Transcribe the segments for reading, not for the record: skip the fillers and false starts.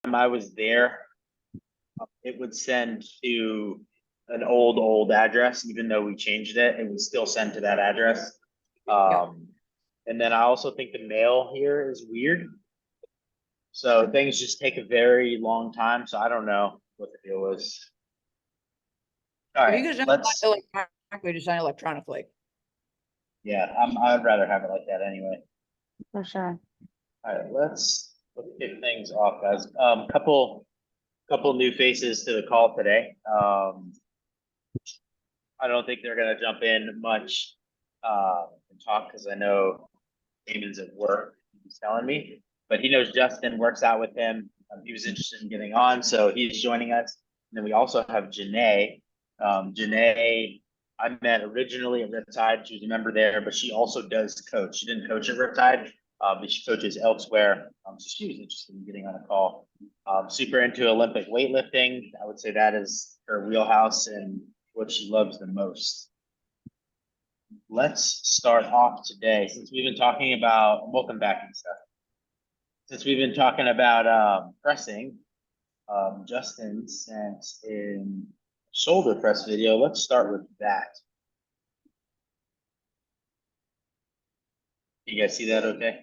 I was there, it would send to an old address, even though we changed it, it would still send to that address. Yep. And then I also think the mail here is weird. So things just take a very long time. So I don't know what the deal was. All If right, you could send let's, electronically, just sign electronically. yeah, I'd rather have it like that anyway. For sure. All right, let's kick things off, guys. Couple new faces to the call today. I don't think they're gonna jump in much and talk because I know Damon's at work. He's telling me, but he knows Justin works out with him. He was interested in getting on, so he's joining us. And then we also have Janae. Janae, I met originally at Riptide. She was a member there, but she also does coach. She didn't coach at Riptide, but she coaches elsewhere. So she was interested in getting on a call. Super into Olympic weightlifting. I would say that is her wheelhouse and what she loves the most. Let's start off today, since we've been talking about, welcome back and stuff. Since we've been talking about pressing, Justin sent in shoulder press video. Let's start with that. You guys see that okay?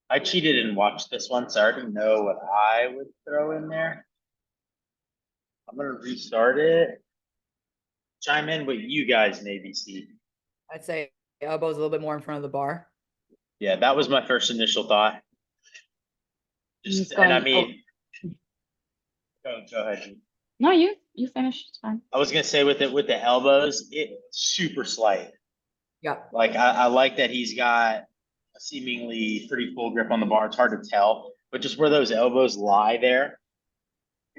I cheated and watched this one, so I already know what I would throw in there. I'm gonna restart it. Chime in what you guys maybe see. I'd say elbows a little bit more in front of the bar. Yeah, that was my first initial thought. Just, and I mean, go ahead. No, you finished. It's fine. I was gonna say with the elbows, it's super slight. Yeah. Like I like that he's got a seemingly pretty full grip on the bar. It's hard to tell, but just where those elbows lie there.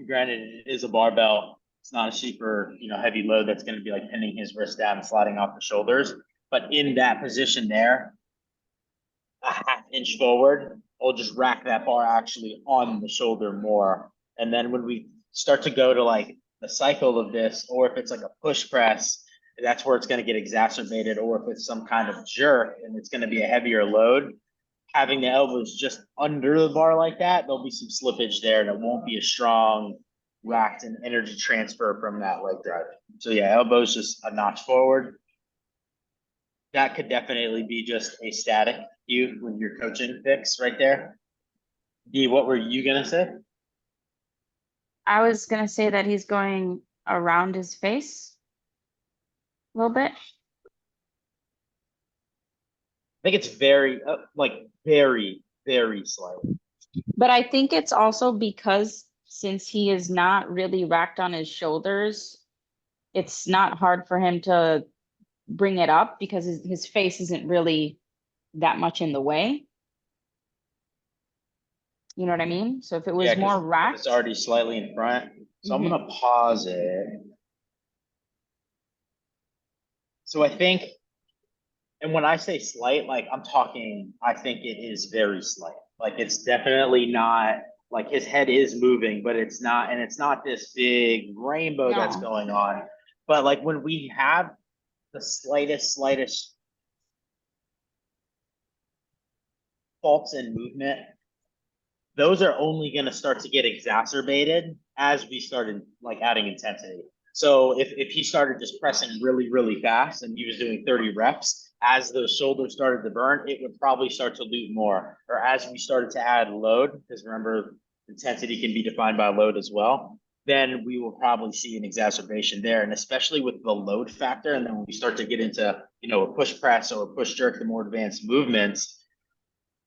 Granted, it is a barbell. It's not a super, heavy load that's going to be like pinning his wrist down and sliding off the shoulders. But in that position there, a half inch forward, will just rack that bar actually on the shoulder more. And then when we start to go to like the cycle of this, or if it's like a push press, that's where it's going to get exacerbated, or if it's some kind of jerk and it's going to be a heavier load, having the elbows just under the bar like that, there'll be some slippage there and it won't be a strong racked and energy transfer from that leg drive. So yeah, elbows just a notch forward. That could definitely be just a static cue when you're coaching fix right there. D, what were you gonna say? I was gonna say that he's going around his face a little bit. I think it's very, very slight. But I think it's also because since he is not really racked on his shoulders, it's not hard for him to bring it up because his face isn't really that much in the way. You know what I mean? So if it was more racked, it's already slightly in front. So I'm gonna pause it. So I think, and when I say slight, like I think it is very slight. Like it's definitely not, like his head is moving, but it's not, and it's not this big rainbow that's going on. But like when we have the slightest faults in movement, those are only going to start to get exacerbated as we started like adding intensity. So if he started just pressing really fast and he was doing 30 reps, as those shoulders started to burn, it would probably start to loot more. Or as we started to add load, because remember, intensity can be defined by load as well, then we will probably see an exacerbation there. And especially with the load factor, and then when we start to get into, a push press or a push jerk, the more advanced movements,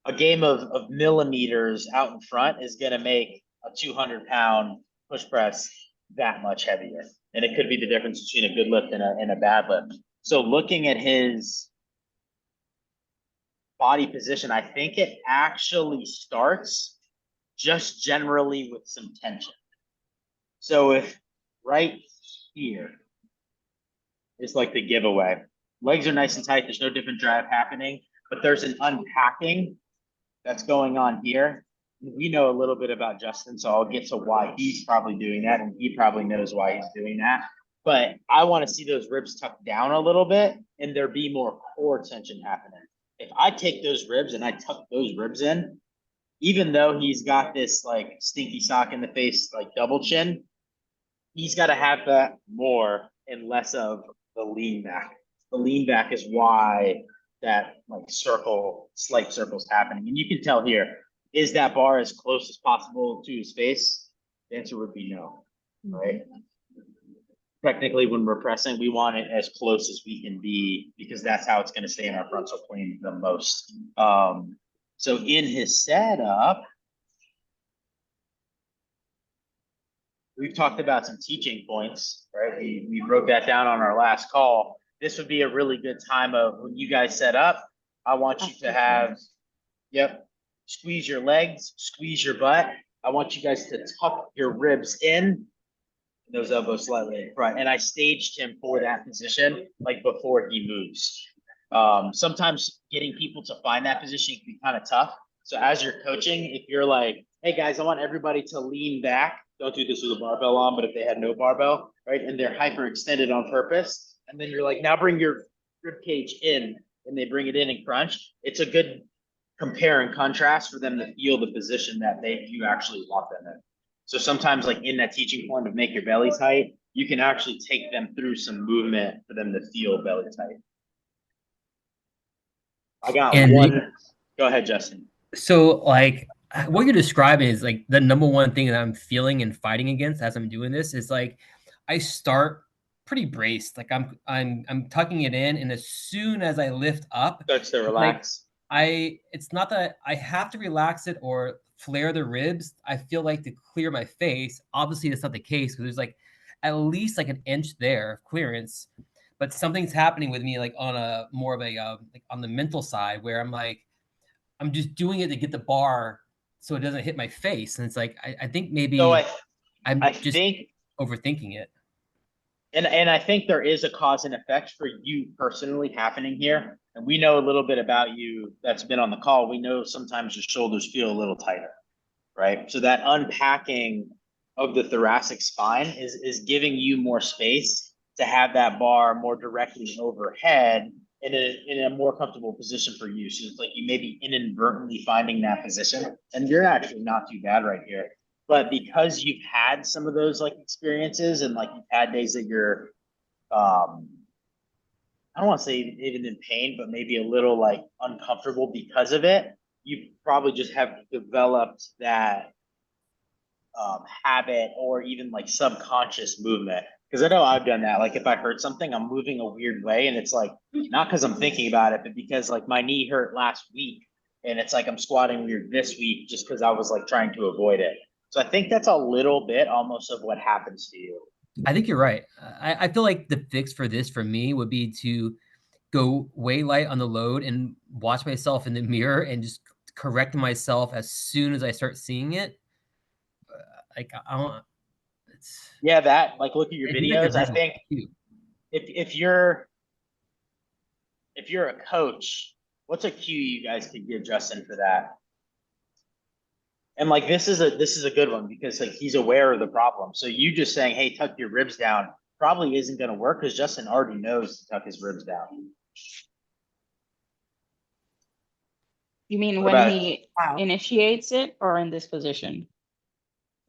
a game of millimeters out in front is going to make a 200-pound push press that much heavier. And it could be the difference between a good lift and a bad lift. So looking at his body position, I think it actually starts just generally with some tension. So if right here is like the giveaway, legs are nice and tight. There's no different drive happening, but there's an unpacking that's going on here. We know a little bit about Justin, so I'll get to why he's probably doing that, and he probably knows why he's doing that. But I want to see those ribs tucked down a little bit and there be more core tension happening. If I take those ribs and I tuck those ribs in, even though he's got this like stinky sock in the face, like double chin, he's got to have that more and less of the lean back. The lean back is why that like slight circle's happening. And you can tell here, is that bar as close as possible to his face? The answer would be no, right? Technically, when we're pressing, we want it as close as we can be because that's how it's going to stay in our frontal plane the most. So in his setup, we've talked about some teaching points, right? We broke that down on our last call. This would be a really good time of when you guys set up, I want you to have, squeeze your legs, squeeze your butt. I want you guys to tuck your ribs in, those elbows slightly in front. And I staged him for that position, like before he moves. Sometimes getting people to find that position can be kind of tough. So as you're coaching, if you're like, hey guys, I want everybody to lean back. Don't do this with a barbell on, but if they had no barbell, right? And they're hyperextended on purpose. And then you're like, now bring your rib cage in, and they bring it in and crunch. It's a good compare and contrast for them to feel the position that you actually want them in. So sometimes like in that teaching point of make your belly tight, you can actually take them through some movement for them to feel belly tight. I got one. Go ahead, Justin. So like what you're describing is like the number one thing that I'm feeling and fighting against as I'm doing this is like I start pretty braced, like I'm tucking it in, and as soon as I lift up, starts to relax. It's not that I have to relax it or flare the ribs. I feel like to clear my face. Obviously, that's not the case because there's like at least like an inch there of clearance, but something's happening with me like on a more of a like on the mental side where I'm like I'm just doing it to get the bar so it doesn't hit my face, and it's like I think maybe So I'm I just think overthinking it. And I think there is a cause and effect for you personally happening here. And we know a little bit about you that's been on the call. We know sometimes your shoulders feel a little tighter, right? So that unpacking of the thoracic spine is giving you more space to have that bar more directly overhead in a more comfortable position for you. So it's like you may be inadvertently finding that position, and you're actually not too bad right here. But because you've had some of those like experiences and like you've had days that you're, I don't want to say even in pain, but maybe a little like uncomfortable because of it, you probably just have developed that habit or even like subconscious movement. Because I know I've done that. Like if I hurt something, I'm moving a weird way, and it's like not because I'm thinking about it, but because like my knee hurt last week, and it's like I'm squatting weird this week just because I was like trying to avoid it. So I think that's a little bit almost of what happens to you. I think you're right. I feel like the fix for this for me would be to go way light on the load and watch myself in the mirror and just correct myself as soon as I start seeing it. Like I don't. Yeah, that like look at your videos. I think if you're a coach, what's a cue you guys could give Justin for that? And like this is a good one because like he's aware of the problem. So you just saying, hey, tuck your ribs down probably isn't going to work because Justin already knows to tuck his ribs down. You mean when he initiates it or in this position?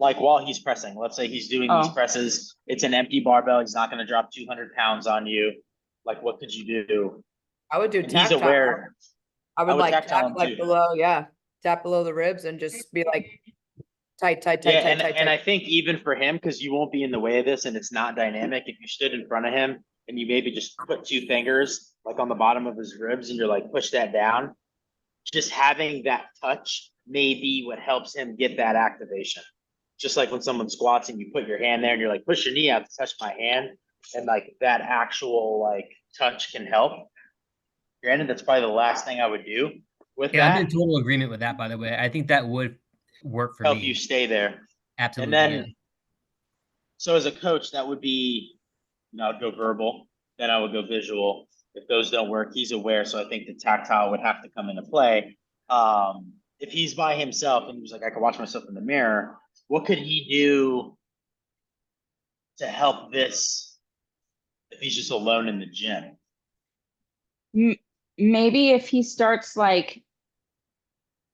Like while he's pressing, let's say he's doing these presses, it's an empty barbell. He's not going to drop 200 pounds on you. Like, what could you do? I would do tactile. He's aware. I would like tap like below, tap below the ribs and just be like tight. And I think even for him, because you won't be in the way of this and it's not dynamic, if you stood in front of him and you maybe just put 2 fingers like on the bottom of his ribs and you're like push that down, just having that touch may be what helps him get that activation. Just like when someone squats and you put your hand there and you're like, push your knee out to touch my hand. And like that actual like touch can help. Granted, that's probably the last thing I would do with that. I'm in total agreement with that, by the way. I think that would work for me. Help you stay there. Absolutely. And then, so as a coach, that would be, I'd go verbal, then I would go visual. If those don't work, he's aware. So I think the tactile would have to come into play. If he's by himself and he's like, I can watch myself in the mirror, what could he do to help this if he's just alone in the gym? Maybe if he starts like,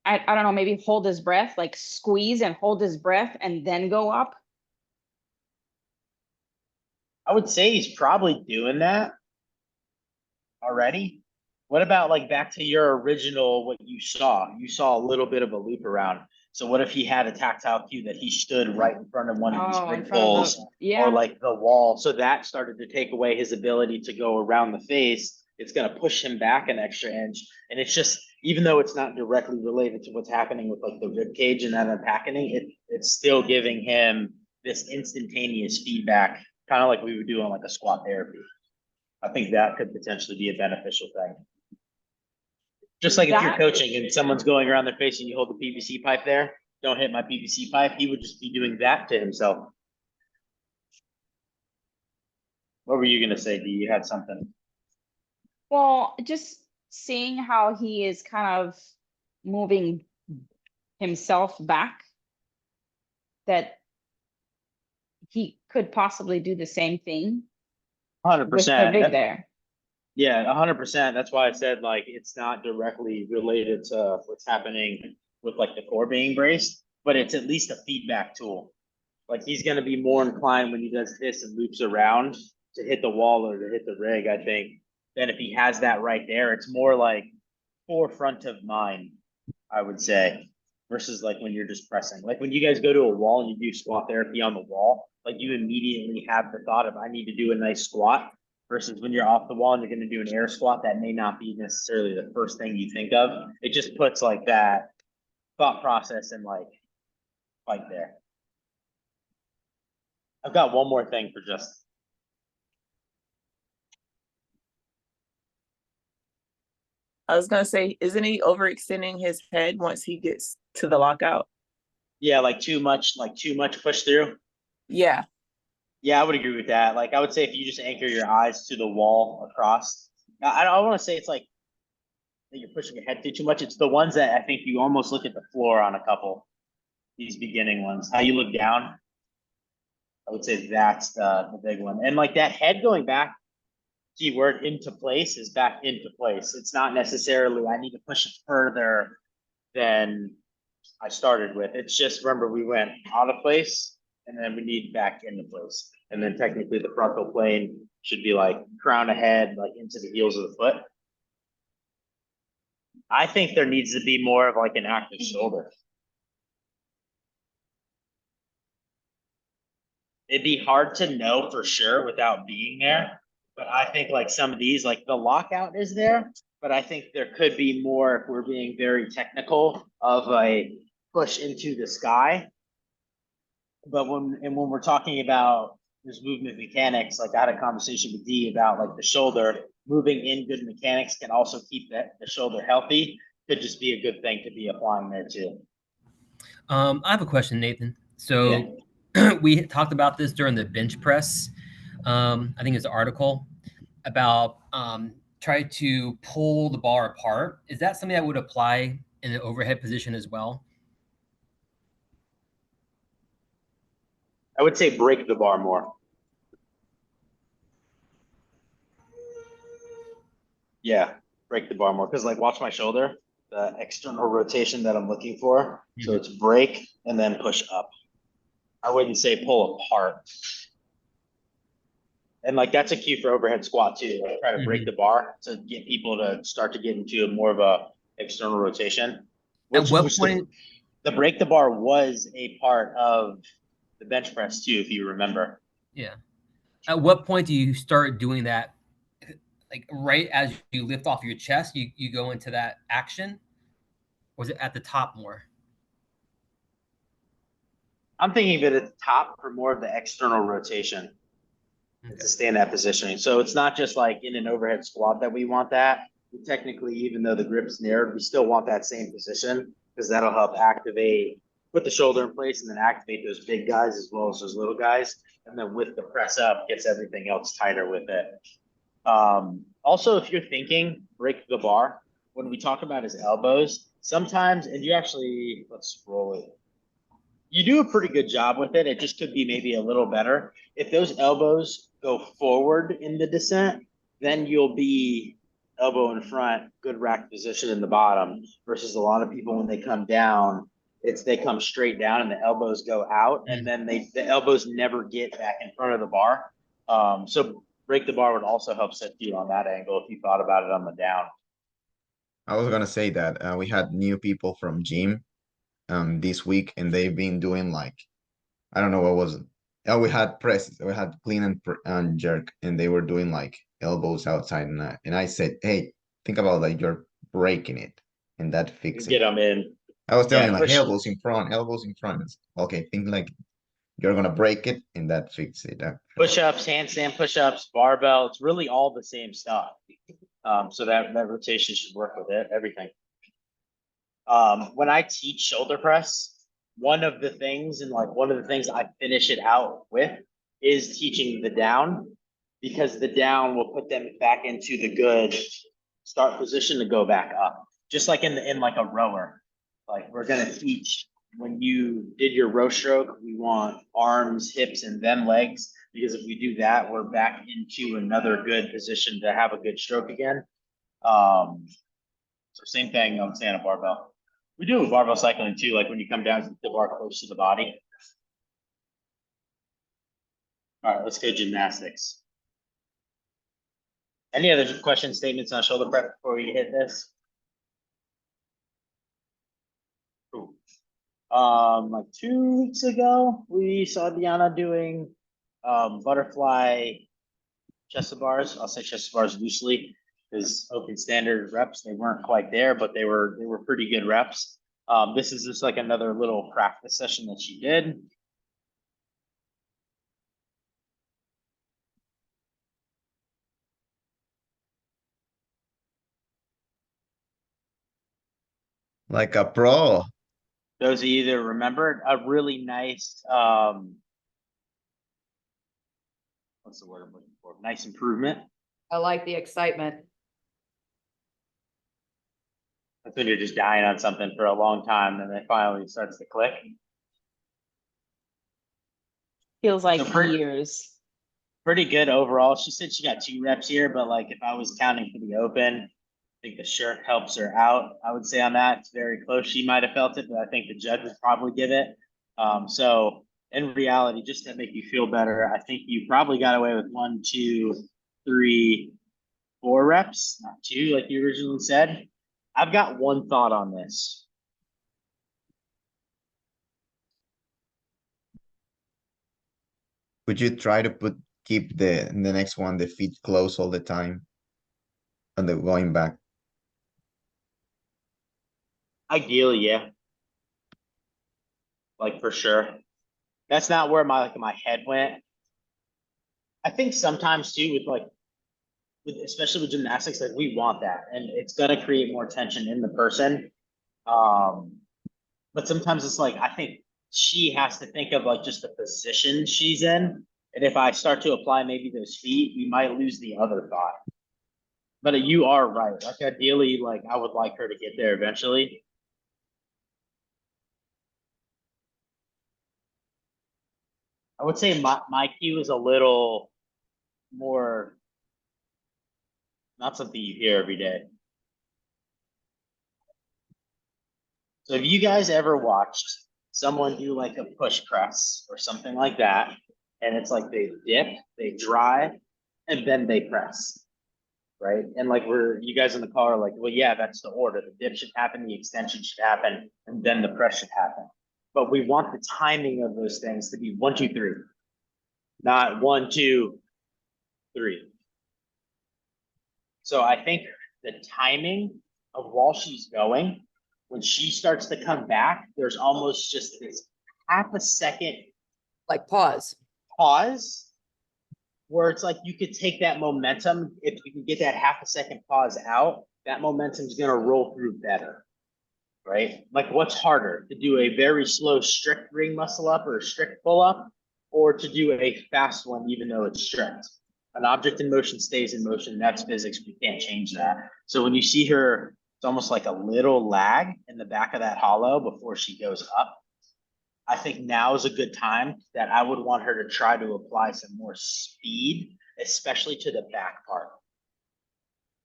I don't know, maybe hold his breath, like squeeze and hold his breath and then go up. I would say he's probably doing that already. What about like back to your original, what you saw? You saw a little bit of a loop around. So what if he had a tactile cue that he stood right in front of one of these Oh, in rig front of poles the, yeah. or like the wall? So that started to take away his ability to go around the face. It's going to push him back an extra inch. And it's just, even though it's not directly related to what's happening with like the rib cage and that unpacking, it's still giving him this instantaneous feedback, kind of like we would do on like a squat therapy. I think that could potentially be a beneficial thing. Just like if you're That- coaching and someone's going around their face and you hold the PVC pipe there, don't hit my PVC pipe. He would just be doing that to himself. What were you going to say? Do you had something? Well, just seeing how he is kind of moving himself back, that he could possibly do the same thing with the 100%. vig there. Yeah, 100%. That's why I said like it's not directly related to what's happening with like the core being braced, but it's at least a feedback tool. Like he's going to be more inclined when he does this and loops around to hit the wall or to hit the rig, I think, than if he has that right there. It's more like forefront of mind, I would say, versus like when you're just pressing. Like when you guys go to a wall and you do squat therapy on the wall, like you immediately have the thought of I need to do a nice squat. Versus when you're off the wall and you're going to do an air squat, that may not be necessarily the first thing you think of. It just puts like that thought process and like there. I've got one more thing for Justin. I was gonna say, isn't he overextending his head once he gets to the lockout? Yeah, like too much push through. Yeah. Yeah, I would agree with that. Like I would say if you just anchor your eyes to the wall across, I don't want to say it's like that you're pushing your head through too much. It's the ones that I think you almost look at the floor on a couple, these beginning ones. How you look down. I would say that's the big one. And like that head going back, keyword into place is back into place. It's not necessarily I need to push it further than I started with. It's just remember we went out of place and then we need back into place. And then technically the frontal plane should be like crown ahead, like into the heels of the foot. I think there needs to be more of like an active shoulder. It'd be hard to know for sure without being there. But I think like some of these, like the lockout is there, but I think there could be more if we're being very technical of a push into the sky. But when we're talking about this movement mechanics, like I had a conversation with D about like the shoulder moving in good mechanics can also keep the shoulder healthy. Could just be a good thing to be applying there too. I have a question, Nathan. So we talked about this during the bench press. I think it's an article about try to pull the bar apart. Is that something that would apply in an overhead position as well? I would say break the bar more. Yeah, break the bar more. Because like watch my shoulder, the external rotation that I'm looking for. So it's break and then push up. I wouldn't say pull apart. And like that's a cue for overhead squat too. Like try to break the bar to get people to start to get into more of a external rotation. At what point? The break the bar was a part of the bench press too, if you remember. Yeah. At what point do you start doing that? Like right as you lift off your chest, you go into that action? Or is it at the top more? I'm thinking of it at the top for more of the external rotation. Okay. To stay in that positioning. So it's not just like in an overhead squat that we want that. We technically, even though the grip's narrowed, we still want that same position because that'll help activate, put the shoulder in place and then activate those big guys as well as those little guys. And then with the press up, gets everything else tighter with it. Also, if you're thinking break the bar, when we talk about his elbows, sometimes, and you actually, let's roll it. You do a pretty good job with it. It just could be maybe a little better. If those elbows go forward in the descent, then you'll be elbow in front, good rack position in the bottom, versus a lot of people when they come down, they come straight down and the elbows go out, and then the elbows never get back in front of the bar. So break the bar would also help set you on that angle if you thought about it on the down. I was gonna say that we had new people from gym this week, and they've been doing like, I don't know what was it. Oh, we had presses, we had clean and jerk, and they were doing like elbows outside, and I said, hey, think about like you're breaking it, and that fixes Get it. them in. I was telling Yeah, you like push- elbows in front, elbows in front. It's, okay, think like you're gonna break it, and that fixes it. Push-ups, handstand push-ups, barbell, it's really all the same stuff. So that rotation should work with it, everything. When I teach shoulder press, one of the things I finish it out with is teaching the down, because the down will put them back into the good start position to go back up. Just like in like a rower. Like we're gonna teach when you did your row stroke, we want arms, hips, and then legs, because if we do that, we're back into another good position to have a good stroke again. So same thing on stand-up barbell. We do barbell cycling too, like when you come down to the bar close to the body. All right, let's go gymnastics. Any other questions, statements on shoulder prep before we hit this? Cool. Like 2 weeks ago, we saw Deanna doing butterfly chest to bars. I'll say chest to bars loosely, because open standard reps, they weren't quite there, but they were pretty good reps. This is just like another little practice session that she did. Like a pro. Those of you that remembered, a really nice, what's the word I'm looking for? Nice improvement. I like the excitement. That's when you're just dying on something for a long time, and then it finally starts to click. Feels like So years. Pretty good overall. She said she got 2 reps here, but like if I was counting for the open, I think the shirt helps her out. I would say on that, it's very close. She might have felt it, but I think the judge would probably give it. So in reality, just to make you feel better, I think you probably got away with 1, 2, 3, 4 reps, not 2, like you originally said. I've got one thought on this. Would you try to keep the next one, the feet close all the time, and the going back? Ideally, yeah. Like for sure. That's not where my head went. I think sometimes too especially with gymnastics, like we want that, and it's gonna create more tension in the person. But sometimes it's like I think she has to think of like just the position she's in, and if I start to apply maybe those feet, we might lose the other thought. But you are right. Like ideally, like I would like her to get there eventually. I would say my cue is a little more, not something you hear every day. So have you guys ever watched someone do like a push press or something like that? And it's like they dip, they drive, and then they press, right? And like you guys in the car are like, well, yeah, that's the order. The dip should happen, the extension should happen, and then the press should happen. But we want the timing of those things to be 1, 2, 3, not 1, 2, 3. So I think the timing of while she's going, when she starts to come back, there's almost just this half a second Like pause. pause where it's like you could take that momentum. If you can get that half a second pause out, that momentum is going to roll through better, right? Like what's harder, to do a very slow strict ring muscle up or a strict pull up, or to do a fast one even though it's strict? An object in motion stays in motion. That's physics. We can't change that. So when you see her, it's almost like a little lag in the back of that hollow before she goes up. I think now is a good time that I would want her to try to apply some more speed, especially to the back part.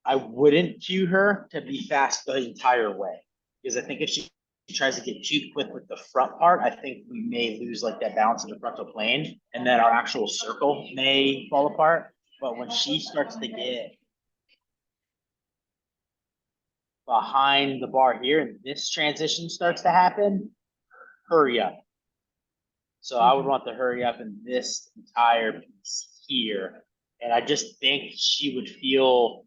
I wouldn't cue her to be fast the entire way, because I think if she tries to get too quick with the front part, I think we may lose like that balance in the frontal plane, and then our actual circle may fall apart. But when she starts to get behind the bar here and this transition starts to happen, hurry up. So I would want to hurry up in this entire piece here. And I just think she would feel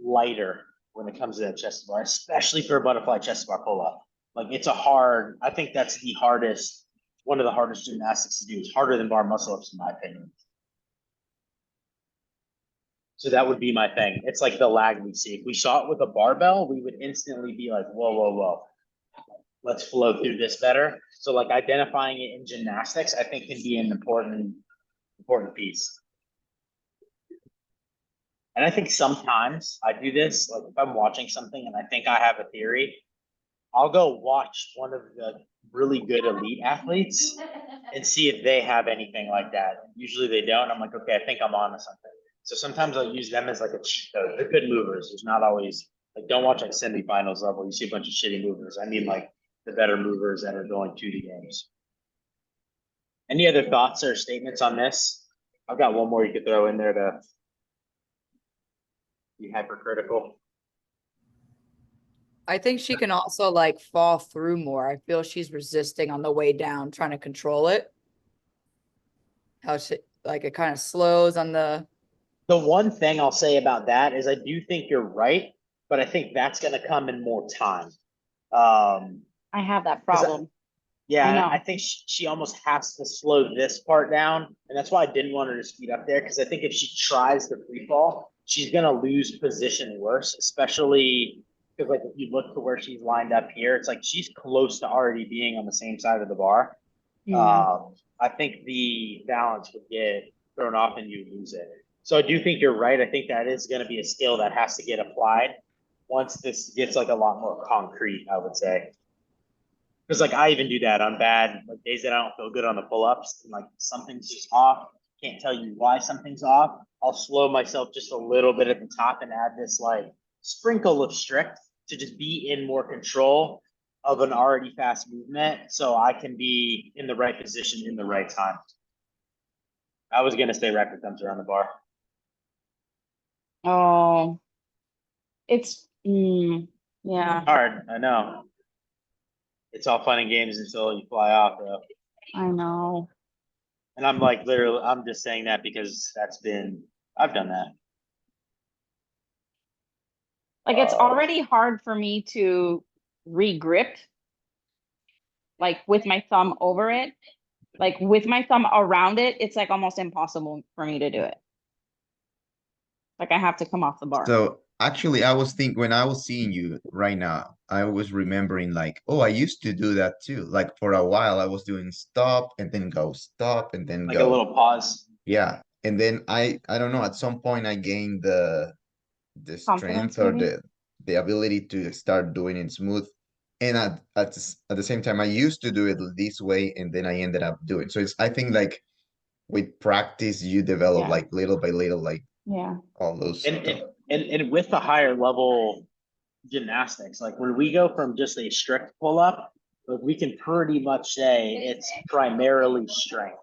lighter when it comes to that chest bar, especially for a butterfly chest bar pull up. Like it's I think that's the hardest, one of the hardest gymnastics to do. It's harder than bar muscle ups in my opinion. So that would be my thing. It's like the lag we see. If we saw it with a barbell, we would instantly be like, whoa, whoa, whoa. Let's flow through this better. So like identifying it in gymnastics, I think can be an important piece. And I think sometimes I do this, like if I'm watching something and I think I have a theory, I'll go watch one of the really good elite athletes and see if they have anything like that. Usually they don't. I'm like, okay, I think I'm on to something. So sometimes I'll use them as like a cheat code. They're good movers. There's not always like, don't watch like semifinals level. You see a bunch of shitty movers. I mean like the better movers that are going to the games. Any other thoughts or statements on this? I've got one more you could throw in there to be hypercritical. I think she can also like fall through more. I feel she's resisting on the way down, trying to control it. How she like it kind of slows on the. The one thing I'll say about that is I do think you're right, but I think that's going to come in more time. I have that problem. Yeah, I think she almost has to slow this part down, and that's why I didn't want her to speed up there, because I think if she tries to free fall, she's going to lose position worse, especially because like if you look to where she's lined up here, it's like she's close to already being on the same side of the bar. I think the balance would get thrown off and you lose it. So I do think you're right. I think that is going to be a skill that has to get applied once this gets like a lot more concrete, I would say. Because like I even do that on bad like days that I don't feel good on the pull-ups, and like something's just off. Can't tell you why something's off. I'll slow myself just a little bit at the top and add this like sprinkle of strict to just be in more control of an already fast movement, so I can be in the right position in the right time. I was gonna say rapid thumbs around the bar. Oh, it's yeah. Hard, I know. It's all fun and games until you fly off, though. I know. And I'm like literally, I'm just saying that because I've done that. Like it's already hard for me to re-grip, like with my thumb over it. Like with my thumb around it, it's like almost impossible for me to do it. Like I have to come off the bar. So actually, I was thinking when I was seeing you right now, I was remembering like, oh, I used to do that too. Like for a while, I was doing stop and then go, stop and then Like go. a little pause. Yeah, and then I don't know. At some point, I gained the Confidence, strength or maybe? the ability to start doing it smooth. And at the same time, I used to do it this way, and then I ended up doing. So it's I think like with practice, you develop Yeah. like little by little, like Yeah. all those And, stuff. and with the higher level gymnastics, like when we go from just a strict pull up, like we can pretty much say it's primarily strength,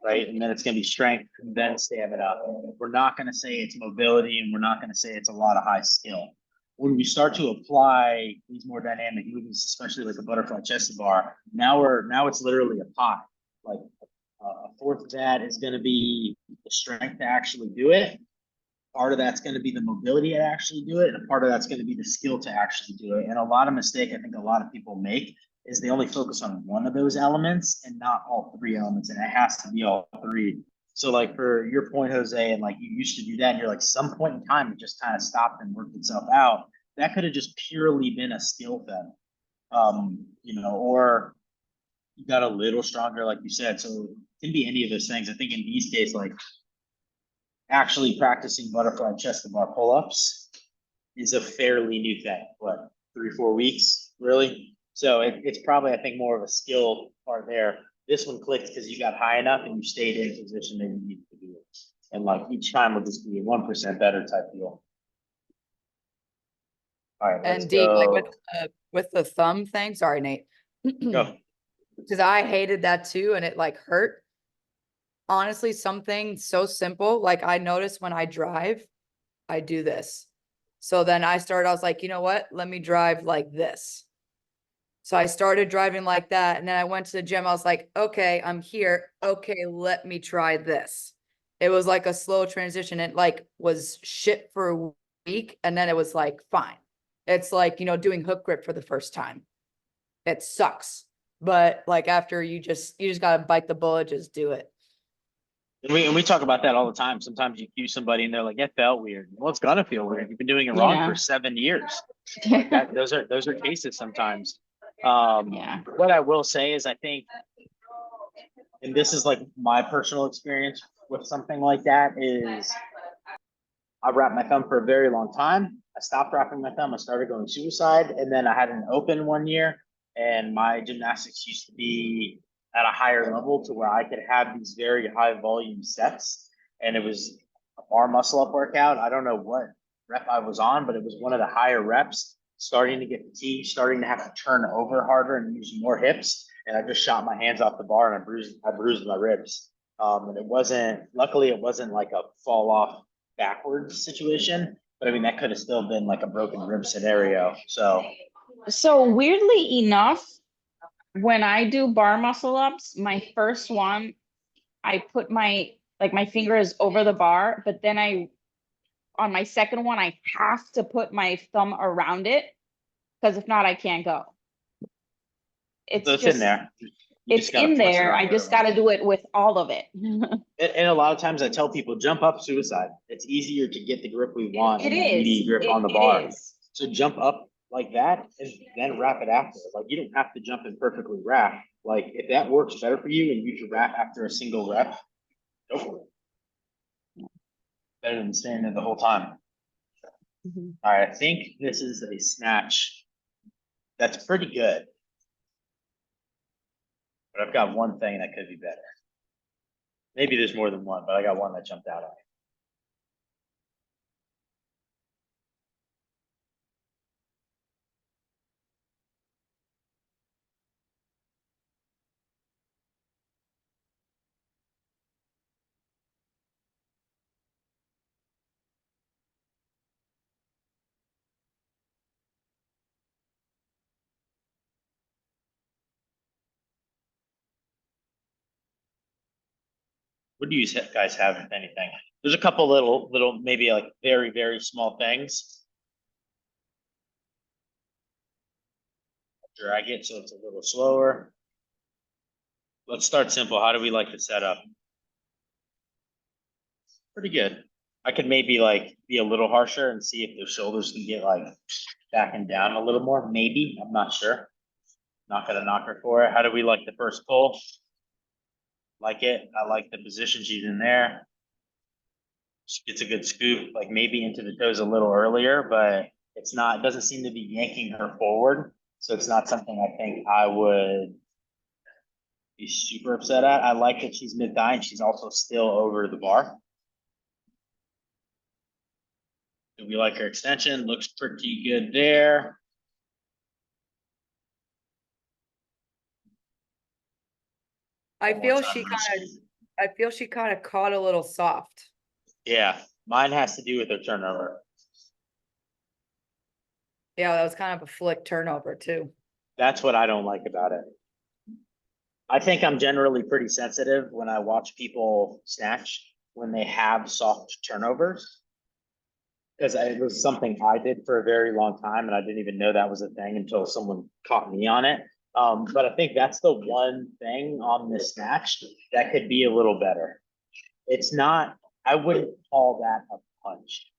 right? And then it's going to be strength, and then stamina. We're not going to say it's mobility, and we're not going to say it's a lot of high skill. When we start to apply these more dynamic movements, especially like a butterfly chest bar, now it's literally a pot. Like a fourth of that is going to be the strength to actually do it. Part of that's going to be the mobility to actually do it, and a part of that's going to be the skill to actually do it. And a lot of mistake I think a lot of people make is they only focus on one of those elements and not all three elements, and it has to be all three. So like for your point, Jose, and like you used to do that, and you're like some point in time it just kind of stopped and worked itself out. That could have just purely been a skill thing, or you got a little stronger, like you said. So it can be any of those things. I think in these cases, like actually practicing butterfly chest to bar pull-ups is a fairly new thing. What, 3-4 weeks, really? So it's probably, I think, more of a skill part there. This one clicked because you got high enough and you stayed in position that you needed to be in. And like each time will just be a 1% better type deal. All right, let's And Deke, like go. with the thumb thing, sorry, Nate. Go. Because I hated that too, and it like hurt. Honestly, something so simple, like I notice when I drive, I do this. So then I was like, you know what? Let me drive like this. So I started driving like that. And then I went to the gym. I was like, okay, I'm here. Okay, let me try this. It was like a slow transition. It like was shit for a week. And then it was like, fine. It's like, doing hook grip for the first time. It sucks. But like after you just gotta bite the bullet, just do it. And we talk about that all the time. Sometimes you cue somebody and they're like, "It felt weird." Well, it's gonna feel weird. You've been doing it wrong Yeah. for 7 years. Like that, those are cases sometimes. What I will say is I think, and this is like my personal experience with something like that, is I wrapped my thumb for a very long time. I stopped wrapping my thumb. I started going suicide, and then I had an open one year, and my gymnastics used to be at a higher level to where I could have these very high volume sets, and it was a bar muscle up workout. I don't know what rep I was on, but it was one of the higher reps. Starting to get fatigued, starting to have to turn over harder and use more hips, and I just shot my hands off the bar and I bruised my ribs. And luckily it wasn't like a fall off backwards situation, but I mean that could have still been like a broken rib scenario. So weirdly enough, when I do bar muscle ups, my first one, I put my finger is over the bar, but then on my second one, I have to put my thumb around it because if not, I can't go. It's So it's just in there. it's in there. I just got to do it with all of it. And a lot of times I tell people jump up suicide. It's easier to get the grip we want It and the is. immediate grip It- on the it bar. is. So jump up like that and then wrap it after. Like you don't have to jump and perfectly wrap. Like if that works better for you and you can wrap after a single rep, go for it. Better than staying there the whole time. Mhm. All right, I think this is a snatch that's pretty good. But I've got one thing that could be better. Maybe there's more than one, but I got one that jumped out at me. What do you guys have, if anything? There's a couple little, maybe like very, very small things. Drag it so it's a little slower. Let's start simple. How do we like the setup? Pretty good. I could maybe like be a little harsher and see if the shoulders can get like back and down a little more. Maybe, I'm not sure. Not gonna knock her for it. How do we like the first pull? Like it. I like the position she's in there. She gets a good scoop, like maybe into the toes a little earlier, but it doesn't seem to be yanking her forward. So it's not something I think I would be super upset at. I like that she's mid-thigh and she's also still over the bar. Do we like her extension? Looks pretty good there. I One more feel time, she let me kind of see. I feel she kind of caught a little soft. Yeah, mine has to do with her turnover. Yeah, that was kind of a flick turnover too. That's what I don't like about it. I think I'm generally pretty sensitive when I watch people snatch when they have soft turnovers. Because it was something I did for a very long time and I didn't even know that was a thing until someone caught me on it. But I think that's the one thing on this snatch that could be a little better. It's not, I wouldn't call that a punch.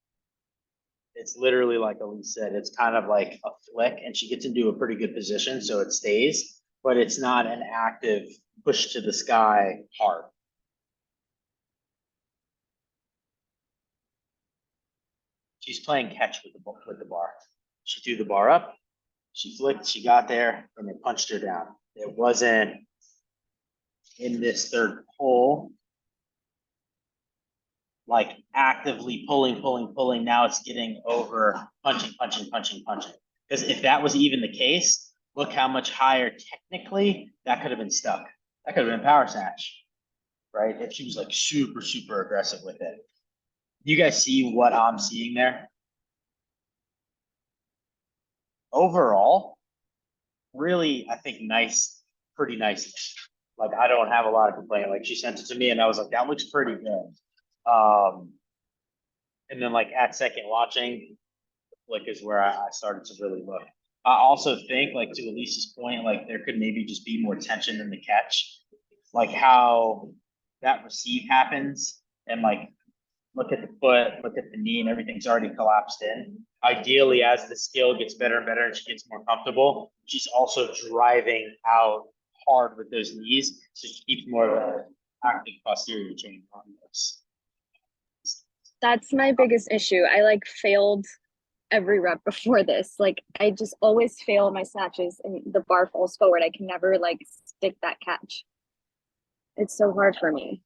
It's literally like Elise said, it's kind of like a flick and she gets into a pretty good position, so it stays, but it's not an active push to the sky hard. She's playing catch with the bar. She threw the bar up, she flicked, she got there, and they punched her down. It wasn't in this third pull, like actively pulling. Now it's getting over punching. Because if that was even the case, look how much higher technically that could have been stuck. That could have been power snatch, right? If she was like super aggressive with it. You guys see what I'm seeing there? Overall, really, I think nice, pretty nice. Like I don't have a lot of complaint. Like she sent it to me and I was like, that looks pretty good. And then like at second watching, like is where I started to really look. I also think like to Elise's point, like there could maybe just be more tension in the catch, like how that receive happens and like look at the foot, look at the knee, and everything's already collapsed in. Ideally, as the skill gets better and better and she gets more comfortable, she's also driving out hard with those knees, so she keeps more of an active posterior chain on this. That's my biggest issue. I like failed every rep before this. Like I just always fail my snatches and the bar falls forward. I can never like stick that catch. It's so hard for me.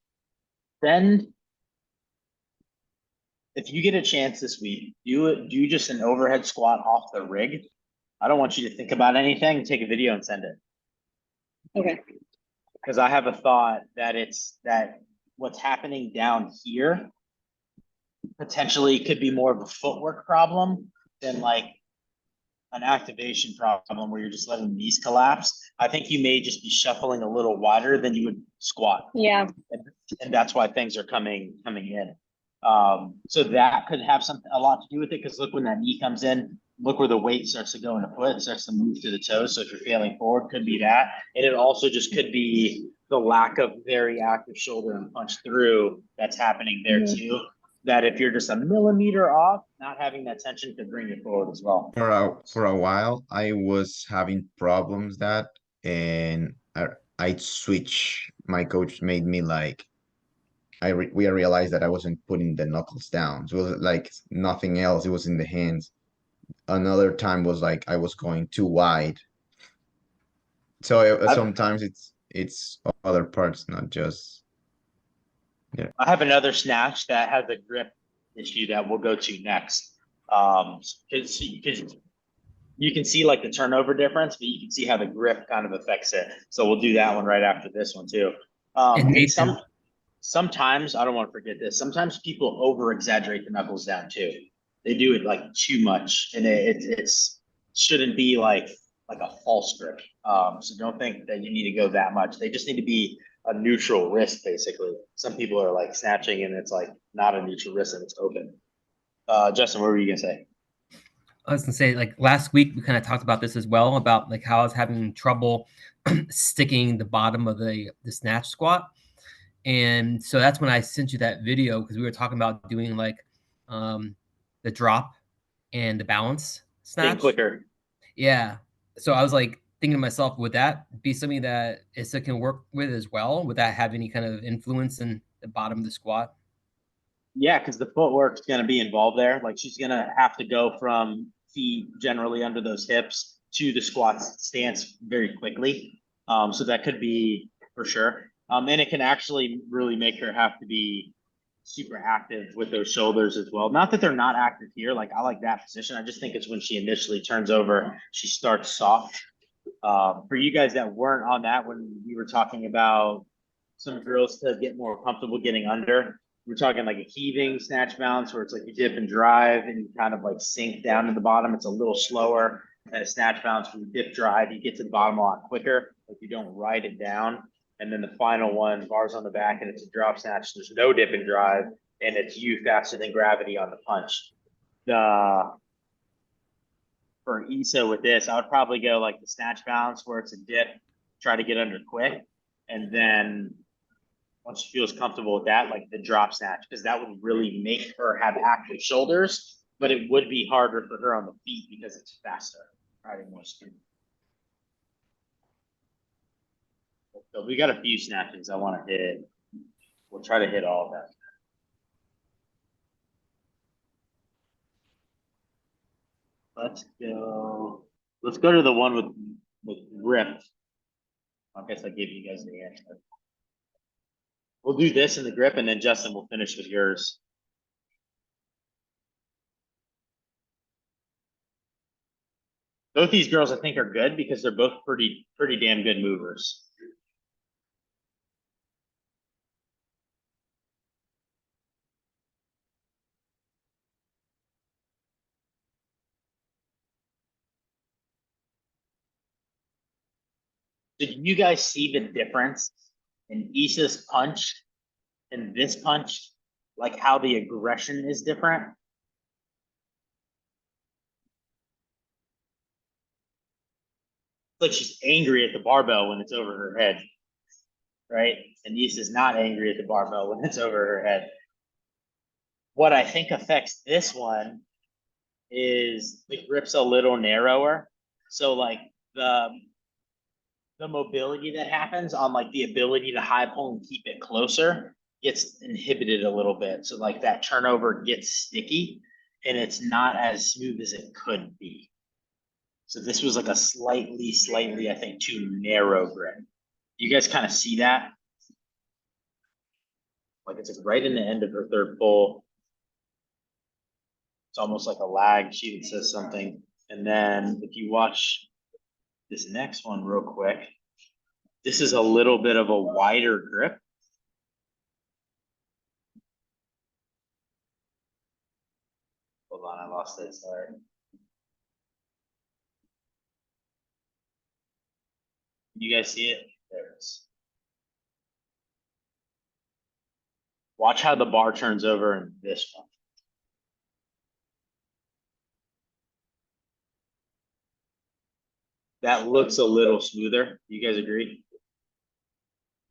Then if you get a chance this week, do just an overhead squat off the rig. I don't want you to think about anything. Take a video and send it. Okay. Because I have a thought that it's that what's happening down here potentially could be more of a footwork problem than like an activation problem where you're just letting knees collapse. I think you may just be shuffling a little wider than you would squat. Yeah. And that's why things are coming in. So that could have a lot to do with it, because look, when that knee comes in, look where the weight starts to go in the foot, it starts to move to the toes. So if you're failing forward, could be that. And it also just could be the lack of very active shoulder and punch through that's happening there too. That if you're just a millimeter off, not having that tension could bring you forward as well. For a while, I was having problems and I'd switch. My coach made me like, we realized that I wasn't putting the knuckles down. So it was like nothing else. It was in the hands. Another time was like I was going too wide. So sometimes it's other parts, not just. Yeah. I have another snatch that has a grip issue that we'll go to next. Because you can see like the turnover difference, but you can see how the grip kind of affects it. So we'll do that one right after this one too. And sometimes I don't want to forget this. Sometimes people over exaggerate the knuckles down too. They do it like too much, and it's shouldn't be like a false grip. So don't think that you need to go that much. They just need to be a neutral wrist, basically. Some people are like snatching and it's like not a neutral wrist and it's open. Justin, what were you gonna say? I was gonna say, like last week, we kind of talked about this as well, about like how I was having trouble sticking the bottom of the snatch squat. And so that's when I sent you that video, because we were talking about doing like the drop and the balance snatch. Think quicker. Yeah. So I was like thinking to myself, would that be something that Issa can work with as well? Would that have any kind of influence in the bottom of the squat? Yeah, because the footwork's going to be involved there. Like she's going to have to go from feet generally under those hips to the squat stance very quickly. So that could be for sure. And it can actually really make her have to be super active with those shoulders as well. Not that they're not active here. Like I like that position. I just think it's when she initially turns over, she starts soft. For you guys that weren't on that, when we were talking about some drills to get more comfortable getting under, we're talking like a heaving snatch balance where it's like you dip and drive and you kind of like sink down to the bottom. It's a little slower than a snatch balance where you dip drive, you get to the bottom a lot quicker. Like you don't ride it down. And then the final one, bars on the back, and it's a drop snatch. There's no dip and drive, and it's you faster than gravity on the punch. For Issa with this, I would probably go like the snatch balance where it's a dip, try to get under quick, and then once she feels comfortable with that, like the drop snatch, because that would really make her have active shoulders, but it would be harder for her on the feet because it's faster, riding more speed. So we got a few snatches I want to hit. We'll try to hit all of them. Let's go to the one with grip. I guess I gave you guys the answer. We'll do this in the grip, and then Justin will finish with yours. Both these girls, I think, are good because they're both pretty damn good movers. Did you guys see the difference in Issa's punch and this punch? Like how the aggression is different? Like she's angry at the barbell when it's over her head, right? And Issa's not angry at the barbell when it's over her head. What I think affects this one is the grip's a little narrower. So like the mobility that happens on like the ability to high pull and keep it closer gets inhibited a little bit. So like that turnover gets sticky and it's not as smooth as it could be. So this was like a slightly, I think, too narrow grip. You guys kind of see that? Like it's like right in the end of her third pull. It's almost like a lag. She even says something. And then if you watch this next one real quick, this is a little bit of a wider grip. Hold on, I lost it, sorry. You guys see it? There it is. Watch how the bar turns over in this one. That looks a little smoother. You guys agree?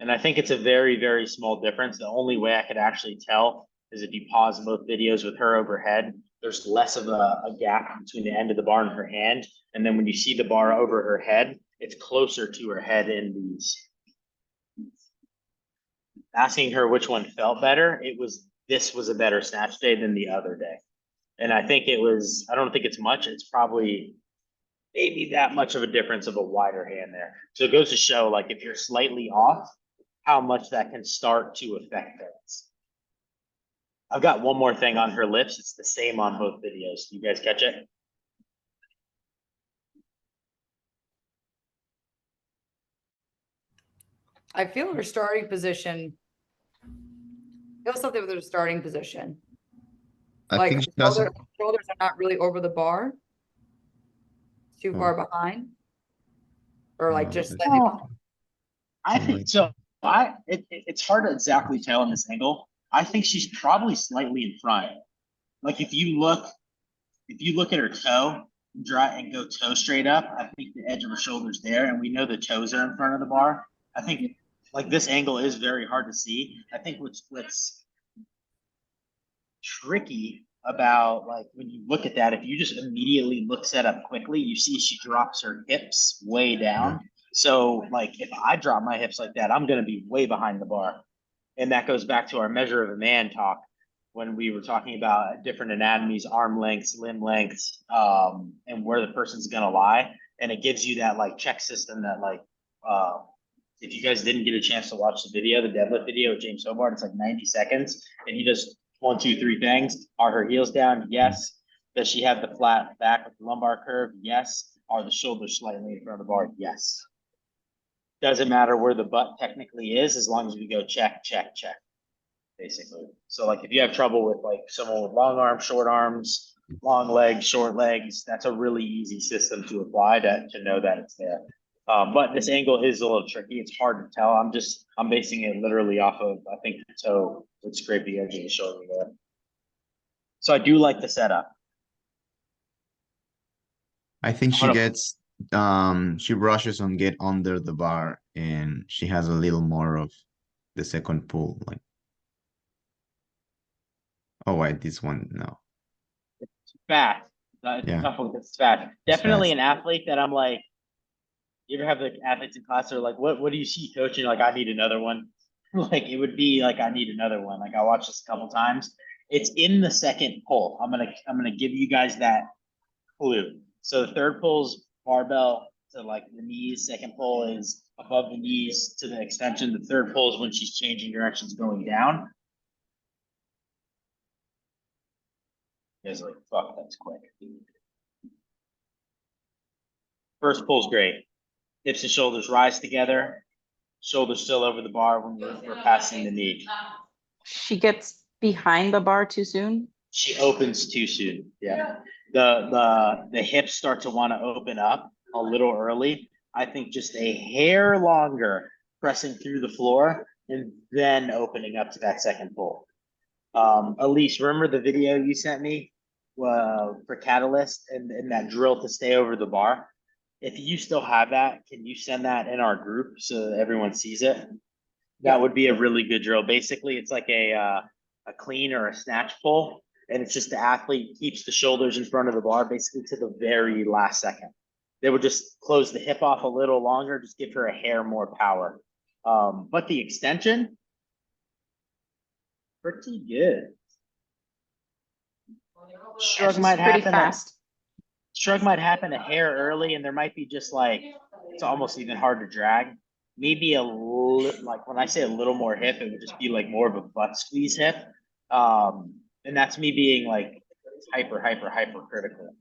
And I think it's a very small difference. The only way I could actually tell is if you pause both videos with her overhead, there's less of a gap between the end of the bar and her hand. And then when you see the bar over her head, it's closer to her head in these. Asking her which one felt better, this was a better snatch day than the other day. And I think I don't think it's much. It's probably maybe that much of a difference of a wider hand there. So it goes to show like if you're slightly off, how much that can start to affect things. I've got one more thing on her lips. It's the same on both videos. You guys catch it? I feel her starting position. Feel something with her starting position. I Like think she doesn't. shoulders are not really over the bar. Too far behind. Or like just let's slightly see. behind. I think so. It's hard to exactly tell in this angle. I think she's probably slightly in front. Like if you look at her toe, and go toe straight up, I think the edge of her shoulder's there, and we know the toes are in front of the bar. I think like this angle is very hard to see. I think what's tricky about like when you look at that, if you just immediately look set up quickly, you see she drops her hips way down. Yeah. So like if I drop my hips like that, I'm gonna be way behind the bar. And that goes back to our measure of a man talk when we were talking about different anatomies, arm lengths, limb lengths, and where the person's gonna lie. And it gives you that like check system that like if you guys didn't get a chance to watch the video, the deadlift video of James Hobart, it's like 90 seconds, and he does 1, 2, 3 things. Are her heels down? Yes. Does she have the flat back with the lumbar curve? Yes. Are the shoulders slightly in front of the bar? Yes. Doesn't matter where the butt technically is, as long as we go check, check, check, basically. So like if you have trouble with like someone with long arms, short arms, long legs, short legs, that's a really easy system to apply to know that it's there. But this angle is a little tricky. It's hard to tell. I'm basing it literally off of, I think the toe would scrape the edge of the shoulder there. So I do like the setup. I think she Hold up. gets she rushes on get under the bar and she has a little more of the second pull. Like, oh wait, this one no. Fast. It's Yeah. a tough one because it's fast. It's Definitely fast. an athlete that I'm like, you ever have like athletes in class that are like, what do you see, coach? And you're like, I need another one. Like it would be like I need another one. Like I watched this a couple times. It's in the second pull. I'm gonna give you guys that clue. So the third pull's barbell to like the knees, second pull is above the knees to the extension. The third pull is when she's changing directions going down. It's like, fuck, that's quick. First pull's great. Hips and shoulders rise together. Shoulders still over the bar when we're passing the knee. She gets behind the bar too soon. She opens too soon. Yeah. The hips start to want to open up a little early. I think just a hair longer, pressing through the floor and then opening up to that second pull. Elise, remember the video you sent me for Catalyst and that drill to stay over the bar? If you still have that, can you send that in our group so that everyone sees it? That would be a really good drill. Basically, it's like a clean or a snatch pull, and it's just the athlete keeps the shoulders in front of the bar basically to the very last second. They would just close the hip off a little longer, just give her a hair more power. But the extension, pretty good. Shrug She's might pretty happen. fast. Shrug might happen a hair early, and there might be just like, it's almost even hard to drag. Maybe like when I say a little more hip, it would just be like more of a butt squeeze hip. And that's me being like hyper critical.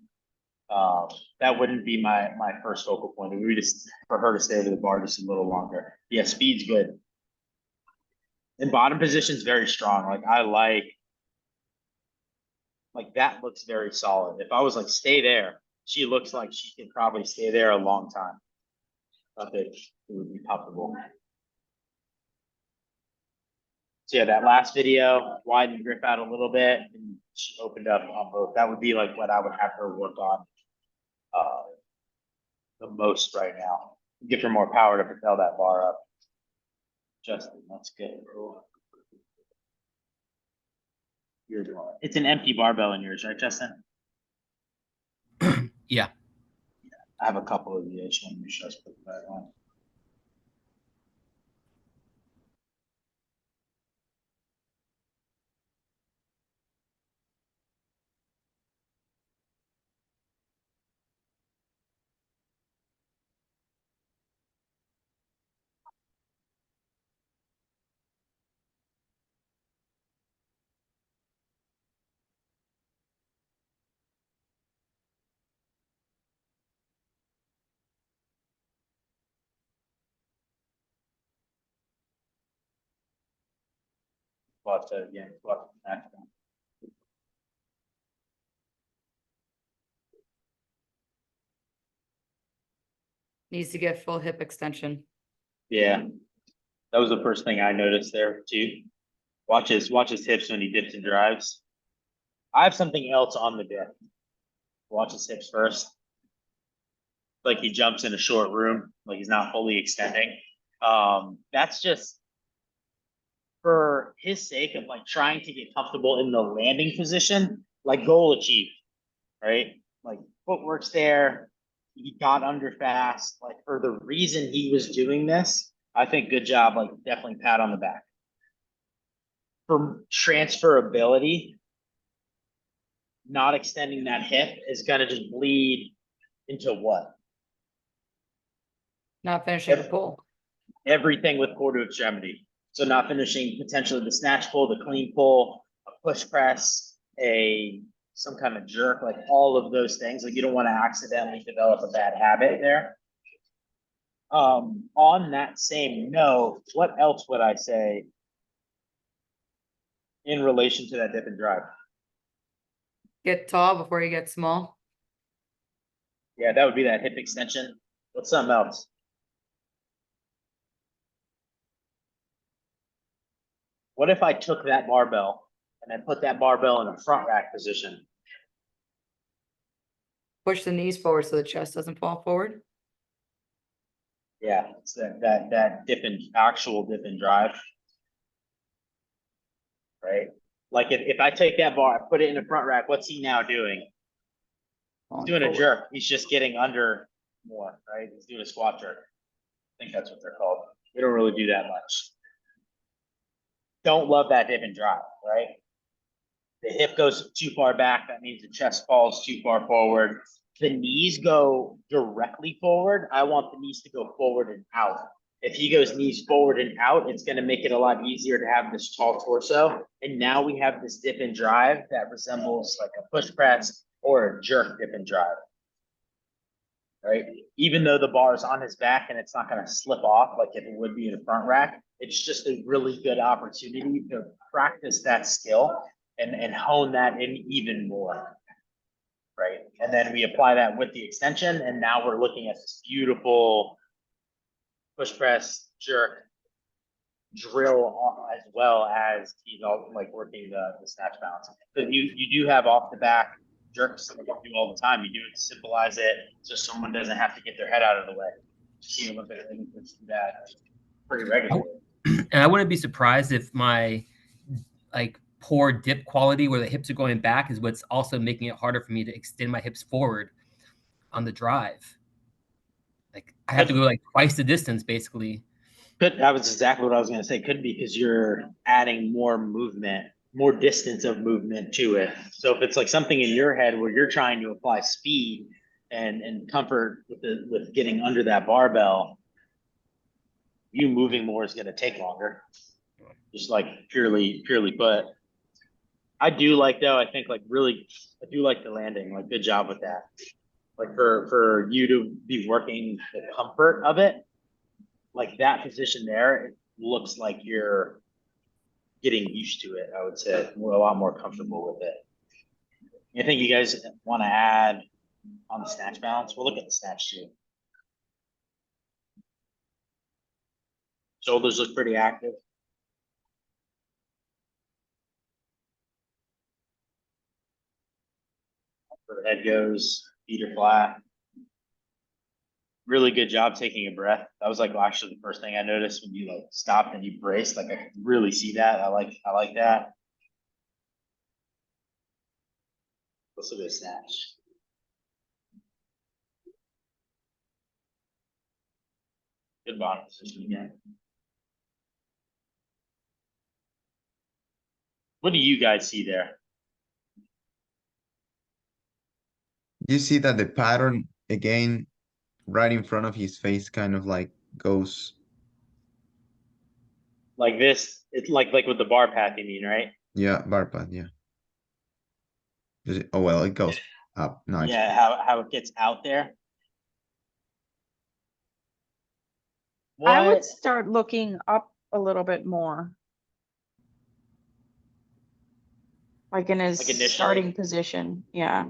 That wouldn't be my first focal point. It would be just for her to stay over the bar just a little longer. Yeah, speed's good. And bottom position's very strong. Like I like that looks very solid. If I was like, stay there, she looks like she can probably stay there a long time. I think it would be comfortable. So yeah, that last video, widen the grip out a little bit and she opened up on both. That would be like what I would have her work on the most right now. Give her more power to propel that bar up. Justin, that's good. It's an empty barbell in yours, right, Justin? Yeah. I have a couple of you. I just want to make sure I put that on. Watch that again. Watch that. Needs to get full hip extension. Yeah, that was the first thing I noticed there too. Watch his hips when he dips and drives. I have something else on the dip. Watch his hips first. Like he jumps in a short room, like he's not fully extending. That's just for his sake of like trying to get comfortable in the landing position, like goal achieved, right? Like footwork's there. He got under fast. Like for the reason he was doing this, I think good job. Like definitely pat on the back. For transferability, not extending that hip is gonna just bleed into what? Not finishing the Yep. pull. Everything with core to extremity. So not finishing potentially the snatch pull, the clean pull, a push press, some kind of jerk, like all of those things. Like you don't want to accidentally develop a bad habit there. On that same note, what else would I say in relation to that dip and drive? Get tall before you get small. Yeah, that would be that hip extension. What's something else? What if I took that barbell and I put that barbell in a front rack position? Push the knees forward so the chest doesn't fall forward. Yeah, it's that actual dip and drive. Right? Like if I take that bar, I put it in the front rack, what's he now doing? He's Falling doing a forward. jerk. He's just getting under more, right? He's doing a squat jerk. I think that's what they're called. We don't really do that much. Don't love that dip and drive, right? The hip goes too far back. That means the chest falls too far forward. the knees go directly forward, I want the knees to go forward and out. If he goes knees forward and out, it's gonna make it a lot easier to have this tall torso. And now we have this dip and drive that resembles like a push press or a jerk dip and drive. Right? Even though the bar is on his back and it's not gonna slip off like if it would be in a front rack, it's just a really good opportunity to practice that skill and hone that in even more. Right? And then we apply that with the extension, and now we're looking at this beautiful push press jerk drill as well as he's all like working the snatch balance. But you do have off the back jerks that you do all the time. You do it to symbolize it so someone doesn't have to get their head out of the way. You see Olympic Olympians do that pretty regularly. And I wouldn't be surprised if my like poor dip quality where the hips are going back is what's also making it harder for me to extend my hips forward on the drive. Like I have to go like twice the distance basically. That was exactly what I was going to say. Could be because you're adding more movement, more distance of movement to it. So if it's like something in your head where you're trying to apply speed and comfort with getting under that barbell, you moving more is going to take longer. Just like purely put. I do like though. I think like really, I do like the landing. Like good job with that. Like for you to be working the comfort of it. Like that position there, it looks like you're getting used to it. I would say we're a lot more comfortable with it. Anything you guys want to add on the snatch balance? We'll look at the snatch too. Shoulders look pretty active. Where the head goes, feet are flat. Really good job taking a breath. That was like actually the first thing I noticed when you like stopped and you braced. Like I could really see that. I like that. Let's look at the snatch. Good bottom position again. What do you guys see there? You see that the pattern again, right in front of his face, kind of like goes. Like this, it's like with the bar path, you mean, right? Yeah, bar pad, yeah. Oh well, it goes up. Nice. Yeah, how it gets out there. I would What? start looking up a little bit more. Like in his Like initially? starting position. Yeah.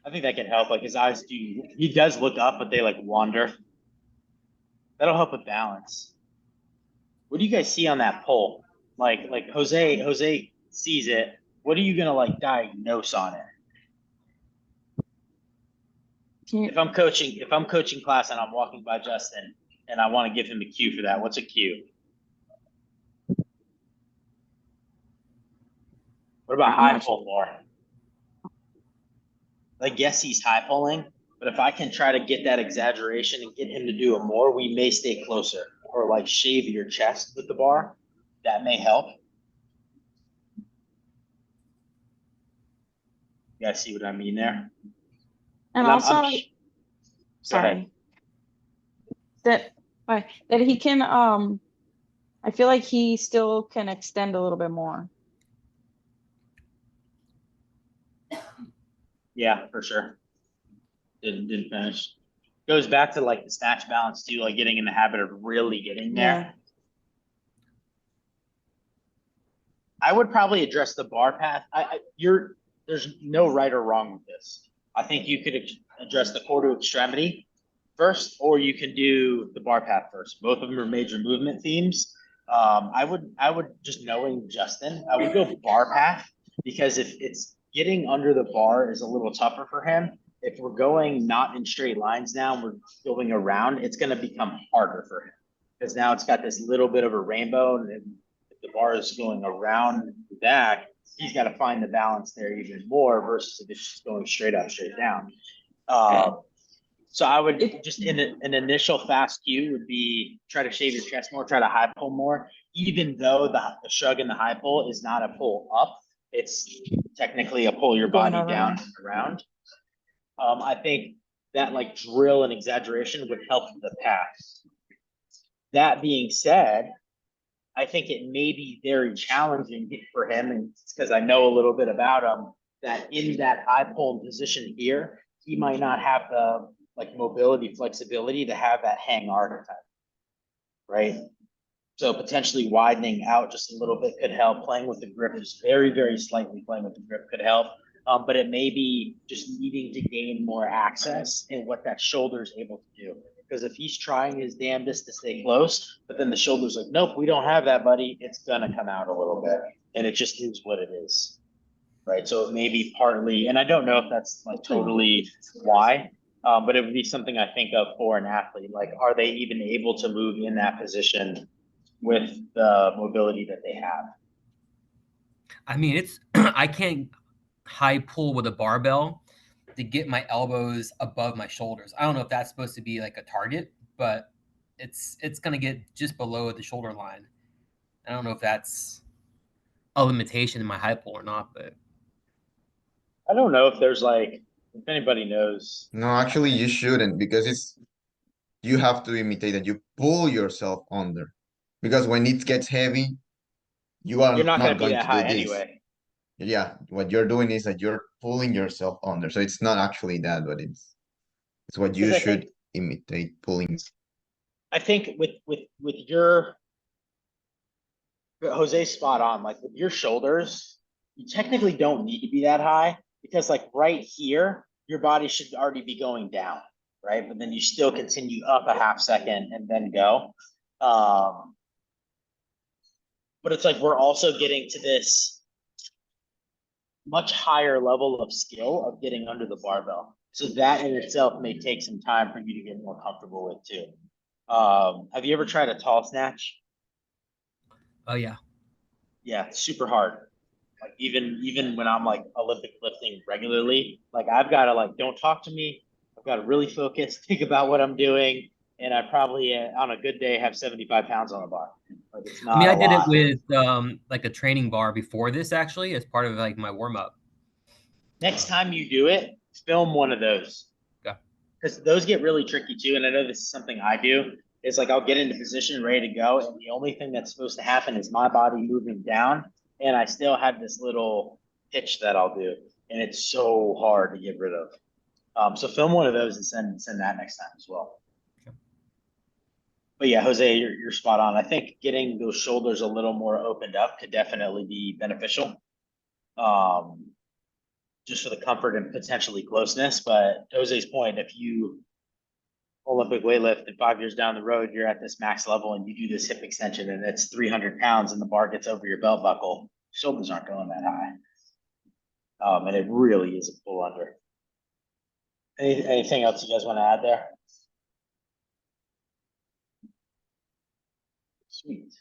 I think that can help. Like his eyes do, he does look up, but they like wander. That'll help with balance. What do you guys see on that pole? Like Jose sees it. What are you gonna like diagnose on it? If I'm coaching class and I'm walking by Justin and I want to give him a cue for that, what's a cue? What about high pull more? Like yes, he's high pulling, but if I can try to get that exaggeration and get him to do it more, we may stay closer. Or like shave your chest with the bar. That may help. You guys see what I mean there? And I'm- also, I'm- Go sorry, ahead. that he can, I feel like he still can extend a little bit more. Yeah, for sure. Didn't finish. Goes back to like the snatch balance too, like getting in the habit of really getting there. Yeah. I would probably address the bar path. There's no right or wrong with this. I think you could address the core to extremity first, or you can do the bar path first. Both of them are major movement themes. I would just knowing Justin, I would go bar path because if it's getting under the bar is a little tougher for him. If we're going not in straight lines now, and we're going around, it's going to become harder for him because now it's got this little bit of a rainbow, and if the bar is going around the back, he's got to find the balance there even more versus if it's just going straight up, straight down. So I would just in an initial fast cue would be try to shave your chest more, try to high pull more, even though the shrug and the high pull is not a pull up. It's technically a pull your body down and around. I think that like drill and exaggeration would help the pass. That being said, I think it may be very challenging for him, and it's because I know a little bit about him, that in that high pull position here, he might not have the like mobility, flexibility to have that hang archetype. Right? So potentially widening out just a little bit could help. Playing with the grip, just very, very slightly playing with the grip could help. But it may be just needing to gain more access in what that shoulder is able to do. Because if he's trying his damnedest to stay close, but then the shoulder's like, nope, we don't have that, buddy, it's gonna come out a little bit. And it just is what it is. Right. So it may be partly, and I don't know if that's like totally why, but it would be something I think of for an athlete. Like, are they even able to move in that position with the mobility that they have? I mean, it's I can't high pull with a barbell to get my elbows above my shoulders. I don't know if that's supposed to be like a target, but it's gonna get just below the shoulder line. I don't know if that's a limitation in my high pull or not, but I don't know if there's like, if anybody knows. No, actually you shouldn't, because you have to imitate that you pull yourself under. Because when it gets heavy, you are You're not going not to be going that to do high this. anyway. Yeah, what you're doing is that you're pulling yourself under. So it's not actually that, but it's what you Because I should think, imitate pulling. I think with your Jose's spot on, like with your shoulders, you technically don't need to be that high because like right here, your body should already be going down, right? But then you still continue up a half second and then go. But it's like we're also getting to this much higher level of skill of getting under the barbell. So that in itself may take some time for you to get more comfortable with too. Have you ever tried a tall snatch? oh yeah. Yeah, it's super hard. Like even when I'm like Olympic lifting regularly, like I've got to like don't talk to me. I've got to really focus, think about what I'm doing, and I probably on a good day have 75 pounds on a bar. Like it's I mean, not I a did it lot. with like a training bar before this actually as part of like my warm up. Next time you do it, film one of those. Okay. Because those get really tricky too. And I know this is something I do. It's like I'll get into position ready to go, and the only thing that's supposed to happen is my body moving down, and I still have this little pitch that I'll do, and it's so hard to get rid of. So film one of those and send that next time as well. Okay. But yeah, Jose, you're spot on. I think getting those shoulders a little more opened up could definitely be beneficial. Just for the comfort and potentially closeness. But Jose's point, if you Olympic weightlift and 5 years down the road, you're at this max level and you do this hip extension and it's 300 pounds and the bar gets over your belt buckle, shoulders aren't going that high. And it really is a pull under. Anything else you guys want to add there? Sweet.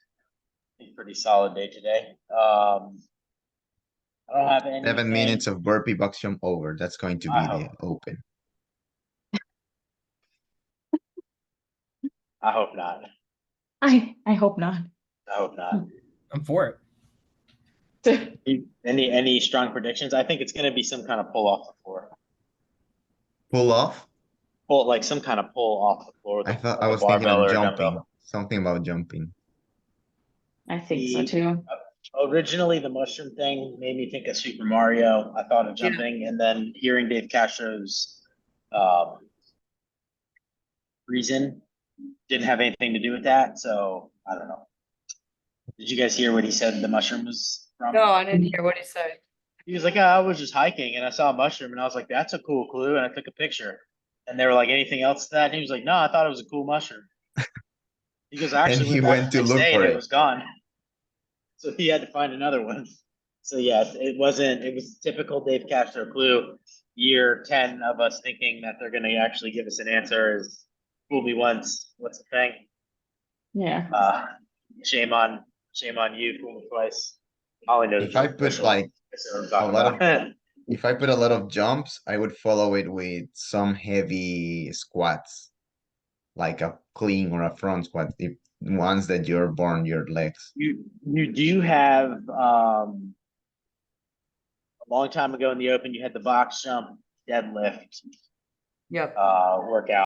Pretty solid day today. I don't have any. 7 minutes of burpee box jump over. That's going to be the open. I hope not. I hope not. I hope not. I'm for it. Any strong predictions? I think it's going to be some kind of pull off the floor. Pull off? Pull like some kind of pull off the floor. I thought like I a was thinking barbell of or a jumping. dumbbell. Something about jumping. I think so too. Originally, the mushroom thing made me think of Super Mario. I thought of jumping, and then hearing Dave Castro's reason didn't have anything to do with that. So I don't know. Did you guys hear what he said the mushroom was from? No, I didn't hear what he said. He was like, oh, I was just hiking and I saw a mushroom and I was like, that's a cool clue. And I took a picture. And they were like, anything else to that? And he was like, no, I thought it was a cool mushroom. He goes, I actually he went back went the to next look day for and it. it was gone. So he had to find another one. So yeah, it was typical Dave Castro clue. Year 10 of us thinking that they're gonna actually give us an answer is fool me once. What's the thing? Yeah. Shame on you, fool me twice. All I know is If I put like a lot of if I put a lot of jumps, I would follow it with some heavy squats, like a clean or a front squat. If ones that you're burn your legs. You do have a long time ago in the open you had the box jump deadlift Yep. workout.